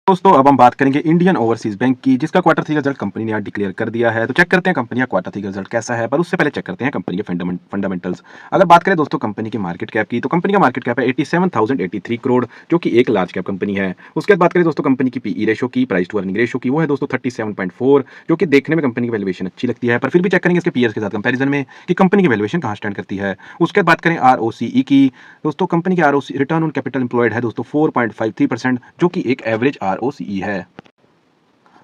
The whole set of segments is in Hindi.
दोस्तों अब हम बात करेंगे इंडियन ओवरसीज बैंक की, जिसका क्वार्टर थ्री का रिजल्ट कंपनी ने आज डिक्लेयर कर दिया है। तो चेक करते हैं कंपनी का क्वार्टर थ्री का रिजल्ट कैसा है, पर उससे पहले चेक करते हैं कंपनी के फंडामेंटल्स। अगर बात करें दोस्तों कंपनी की मार्केट कैप की, तो कंपनी का मार्केट कैप है 87,083 करोड़, जो कि एक लार्ज कैप कंपनी है। उसके बाद बात करें दोस्तों कंपनी की पीई रेशो की, प्राइस टू अर्निंग रेशो की, वो है दोस्तों 37.4, जो कि देखने में कंपनी की वैल्यूएशन अच्छी लगती है, पर फिर भी चेक करेंगे इसके पीयर्स के साथ कंपेरिजन में कि कंपनी की वैल्यूएशन कहाँ स्टैंड करती है। उसके बाद बात करें आरओसीई की, दोस्तों कंपनी की ROC return on capital employed है दोस्तों 4.53%, जो कि एक एवरेज आरओसीई है।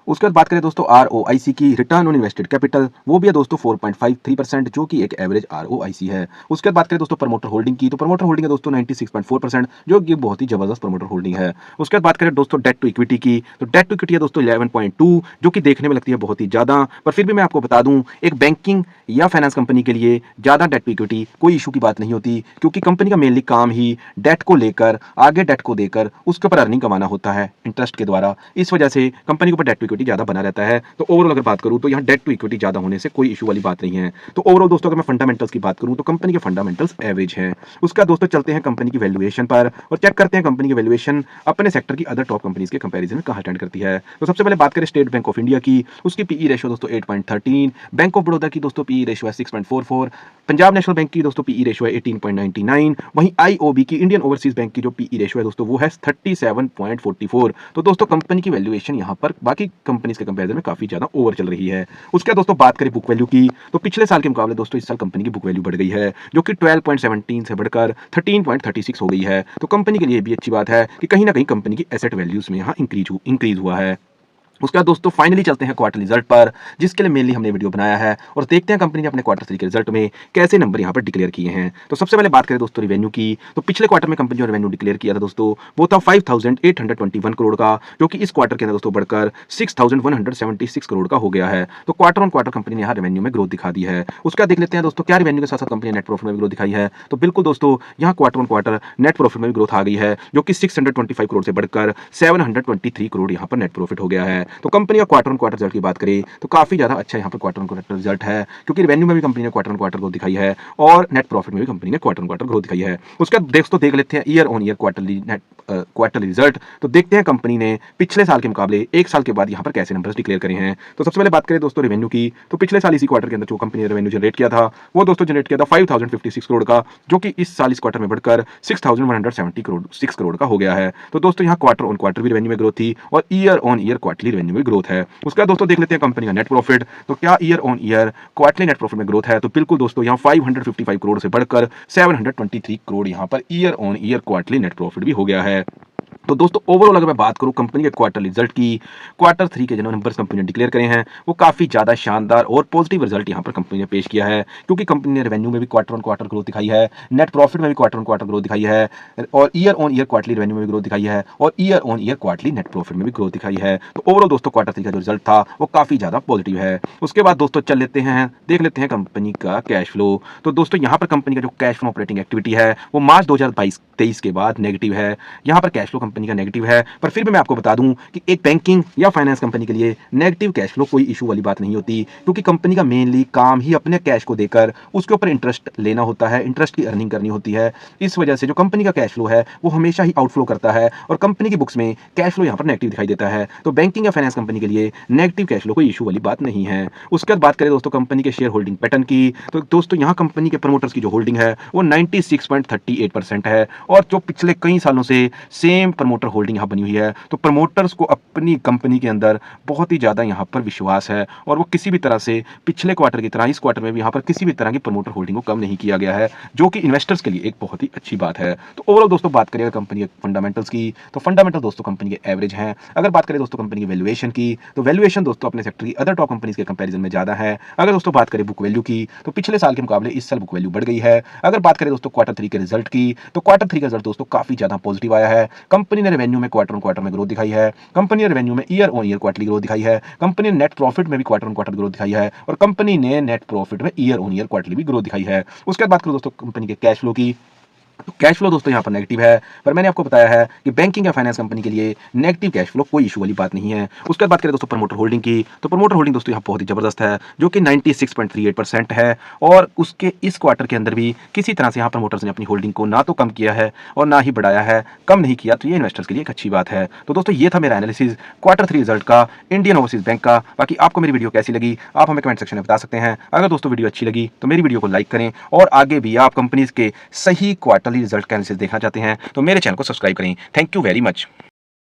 उसके बाद बात करें दोस्तों आरओआईसी की, रिटर्न ऑन इन्वेस्टेड कैपिटल, वो भी है दोस्तों 4.53%, जो कि एक एवरेज आरओआईसी है। उसके बाद बात करें दोस्तों प्रमोटर होल्डिंग की, तो प्रमोटर होल्डिंग है दोस्तों 96.4%, जो कि बहुत ही जबरदस्त प्रमोटर होल्डिंग है। उसके बाद बात करें दोस्तों डेट टू इक्विटी की, तो डेट टू इक्विटी है दोस्तों 11.2, जो कि देखने में लगती है बहुत ही ज्यादा, पर फिर भी मैं आपको बता दूं एक बैंकिंग या फाइनेंस कंपनी के लिए ज्यादा डेट टू इक्विटी कोई इशू की बात नहीं होती, क्योंकि कंपनी का मेनली काम ही डेट को लेकर, आगे डेट को देकर उसके ऊपर अर्निंग कमाना होता है इंटरेस्ट के द्वारा। इस वजह से कंपनी के ऊपर डेट टू इक्विटी ज्यादा बना रहता है। तो ओवरऑल अगर बात करूं तो यहाँ डेट टू इक्विटी ज्यादा होने से कोई इशू वाली बात नहीं है। तो ओवरऑल दोस्तों अगर मैं फंडामेंटल्स की बात करूं तो कंपनी के फंडामेंटल्स एवरेज हैं। उसका दोस्तों चलते हैं कंपनी की वैल्यूएशन पर और चेक करते हैं कंपनी की वैल्यूएशन अपने सेक्टर की अदर टॉप कंपनीज के कंपैरिजन में कहां स्टैंड करती है। तो सबसे पहले बात करें स्टेट बैंक ऑफ इंडिया की, उसकी पीई रेशियो दोस्तों 8.13, बैंक ऑफ बड़ौदा की दोस्तों पीई रेशियो है 6.44, पंजाब नेशनल बैंक की दोस्तों पीई रेशियो है 18.99, वहीं आईओबी की इंडियन ओवरसीज बैंक की जो पीई रेशियो है दोस्तों वो है 37.44। तो दोस्तों कंपनी की वैल्यूएशन यहां पर बाकी कंपनीज के कंपैरिजन में काफी ज्यादा ओवर चल रही है। उसके दोस्तों बात करें बुक वैल्यू की, तो पिछले साल के मुकाबले दोस्तों इस साल कंपनी की बुक वैल्यू बढ़ गई है, जो कि 12.17 से बढ़कर 13.36 हो गई है। तो कंपनी के लिए भी अच्छी बात है कि कहीं ना कहीं कंपनी की एसेट वैल्यूज में यहाँ इंक्रीज हुआ है। उसके बाद दोस्तों फाइनली चलते हैं क्वार्टर रिजल्ट पर, जिसके लिए मेनली हमने वीडियो बनाया है, और देखते हैं कंपनी ने अपने क्वार्टर थ्री के रिजल्ट में कैसे नंबर यहाँ पर डिक्लेयर किए हैं। तो सबसे पहले बात करें दोस्तों रेवेन्यू की, तो पिछले क्वार्टर में कंपनी ने रेवेन्यू डिक्लेयर किया था दोस्तों वो था 5,821 करोड़ का, जो कि इस क्वार्टर के अंदर दोस्तों बढ़कर 6,176 करोड़ का हो गया है। तो क्वार्टर ऑन क्वार्टर कंपनी ने यहाँ रेवेन्यू में ग्रोथ दिखा दी है। उसका देख लेते हैं दोस्तों क्या रेवेन्यू के साथ साथ कंपनी ने नेट प्रॉफिट में भी ग्रोथ दिखाई है। तो बिल्कुल दोस्तों यहाँ quarter on quarter net profit में भी ग्रोथ आ गई है, जो कि 625 करोड़ से बढ़कर 723 करोड़ यहाँ पर नेट प्रॉफिट हो गया है। तो कंपनी का क्वार्टर ऑन क्वार्टर रिजल्ट की बात करें तो काफी ज्यादा अच्छा यहाँ पर क्वार्टर ऑन क्वार्टर रिजल्ट है, क्योंकि रेवेन्यू में भी कंपनी ने क्वार्टर ऑन क्वार्टर ग्रोथ दिखाई है और नेट प्रॉफिट में भी कंपनी ने क्वार्टर ऑन क्वार्टर ग्रोथ दिखाई है। उसके बाद दोस्तों देख लेते हैं year on year quarterly result. तो देखते हैं कंपनी ने पिछले साल के मुकाबले एक साल के बाद यहाँ पर कैसे नंबर्स डिक्लेयर करे हैं। तो सबसे पहले बात करें दोस्तों रेवेन्यू की, तो पिछले साल इसी क्वार्टर के अंदर जो कंपनी ने रेवेन्यू जनरेट किया था वो दोस्तों जनरेट किया था 5,056 करोड़ का, जो कि इस साल इस क्वार्टर में बढ़कर 6,170 करोड़ का हो गया है। तो दोस्तों यहाँ क्वार्टर ऑन क्वार्टर भी रेवेन्यू में ग्रोथ थी और year on year quarterly revenue में ग्रोथ है। उसका दोस्तों देख लेते हैं कंपनी का नेट प्रॉफिट, तो क्या year on year quarterly net profit में ग्रोथ है। तो बिल्कुल दोस्तों यहाँ 555 करोड़ से बढ़कर 723 करोड़ यहाँ per year on year quarterly net profit भी हो गया है। तो दोस्तों ओवरऑल अगर मैं बात करूं कंपनी के क्वार्टर रिजल्ट की, क्वार्टर थ्री के जो नंबर्स कंपनी ने डिक्लेयर करे हैं वो काफी ज्यादा शानदार और पॉजिटिव रिजल्ट यहां पर कंपनी ने पेश किया है, क्योंकि कंपनी ने रेवेन्यू में भी क्वार्टर ऑन क्वार्टर ग्रोथ दिखाई है, नेट प्रॉफिट में भी क्वार्टर ऑन क्वार्टर ग्रोथ दिखाई है, और year on year quarterly revenue में भी ग्रोथ दिखाई है, और year on year quarterly net profit में भी ग्रोथ दिखाई है। तो ओवरऑल दोस्तों क्वार्टर थ्री का जो रिजल्ट था वो काफी ज्यादा पॉजिटिव है। उसके बाद दोस्तों चल लेते हैं देख लेते हैं कंपनी का कैश फ्लो। तो दोस्तों यहाँ पर कंपनी का जो कैश फ्लो ऑपरेटिंग एक्टिविटी है वो मार्च 2022-23 के बाद नेगेटिव है। यहाँ पर कैश फ्लो कंपनी का नेगेटिव है, पर फिर भी मैं आपको बता दूं कि एक बैंकिंग या फाइनेंस कंपनी के लिए नेगेटिव कैश फ्लो कोई इशू वाली बात नहीं होती, क्योंकि कंपनी का मेनली काम ही अपने कैश को देकर उसके ऊपर इंटरेस्ट लेना होता है, इंटरेस्ट की अर्निंग करनी होती है। इस वजह से जो कंपनी का कैश फ्लो है वो हमेशा ही आउटफ्लो करता है और कंपनी की बुक्स में कैश फ्लो यहाँ पर नेगेटिव दिखाई देता है। तो बैंकिंग या फाइनेंस कंपनी के लिए नेगेटिव कैश फ्लो कोई इशू वाली बात नहीं है। उसके बाद बात करें दोस्तों कंपनी के शेयर होल्डिंग पैटर्न की, तो दोस्तों यहाँ कंपनी के प्रमोटर्स की जो होल्डिंग है वो 96.38% है, और जो पिछले कई सालों से सेम प्रमोटर होल्डिंग यहाँ बनी हुई है। तो प्रमोटर्स को अपनी कंपनी के अंदर बहुत ही ज्यादा यहाँ पर विश्वास है, और वो किसी भी तरह से पिछले क्वार्टर की तरह इस क्वार्टर में भी यहाँ पर किसी भी तरह की प्रमोटर होल्डिंग को कम नहीं किया गया है, जो कि इन्वेस्टर्स के लिए एक बहुत ही अच्छी बात है। तो ओवरऑल दोस्तों बात करें कंपनी के फंडामेंटल्स की, तो फंडामेंटल दोस्तों कंपनी के एवरेज हैं। अगर बात करें दोस्तों कंपनी की वैल्यूएशन की, तो वैल्यूएशन दोस्तों अपने सेक्टर की अदर टॉप कंपनीज के कंपैरिजन में ज्यादा है। अगर दोस्तों बात करें बुक वैल्यू की, तो पिछले साल के मुकाबले इस साल बुक वैल्यू बढ़ गई है। अगर बात करें दोस्तों क्वार्टर थ्री के रिजल्ट की, तो क्वार्टर थ्री का रिजल्ट दोस्तों काफी ज्यादा पॉजिटिव आया है। कंपनी ने रेवेन्यू में क्वार्टर ऑन क्वार्टर में ग्रोथ दिखाई है, कंपनी ने रेवेन्यू में year on year quarterly growth दिखाई है, कंपनी ने नेट प्रॉफिट में भी क्वार्टर ऑन क्वार्टर ग्रोथ दिखाई है, और कंपनी ने नेट प्रॉफिट में ईयर ऑन ईयर क्वार्टरली भी ग्रोथ दिखाई है। उसके बाद बात करो दोस्तों कंपनी के कैश फ्लो की, तो कैश फ्लो दोस्तों यहाँ पर नेगेटिव है, पर मैंने आपको बताया है कि बैंकिंग या फाइनेंस कंपनी के लिए नेगेटिव कैश फ्लो कोई इशू वाली बात नहीं है। उसके बाद बात करें दोस्तों प्रमोटर होल्डिंग की, तो प्रमोटर होल्डिंग दोस्तों यहाँ बहुत ही ज़बरदस्त है, जो कि 96.38% है और उसके इस क्वार्टर के अंदर भी किसी तरह से यहाँ प्रमोटर्स ने अपनी होल्डिंग को ना तो कम किया है और ना ही बढ़ाया है, कम नहीं किया, तो ये इन्वेस्टर्स के लिए एक अच्छी बात है। तो दोस्तों ये था मेरा एनालिसिस क्वार्टर 3 रिजल्ट का इंडियन ओवरसीज़ बैंक का। बाकी आपको मेरी वीडियो कैसी लगी, आप हमें कमेंट सेक्शन में बता सकते हैं। अगर दोस्तों वीडियो अच्छी लगी तो मेरी वीडियो को लाइक करें और आगे भी आप कंपनीज़ के सही क्वार्टरली रिजल्ट का एनालिसिस देखना चाहते हैं तो मेरे चैनल को सब्सक्राइब करें। Thank you very much.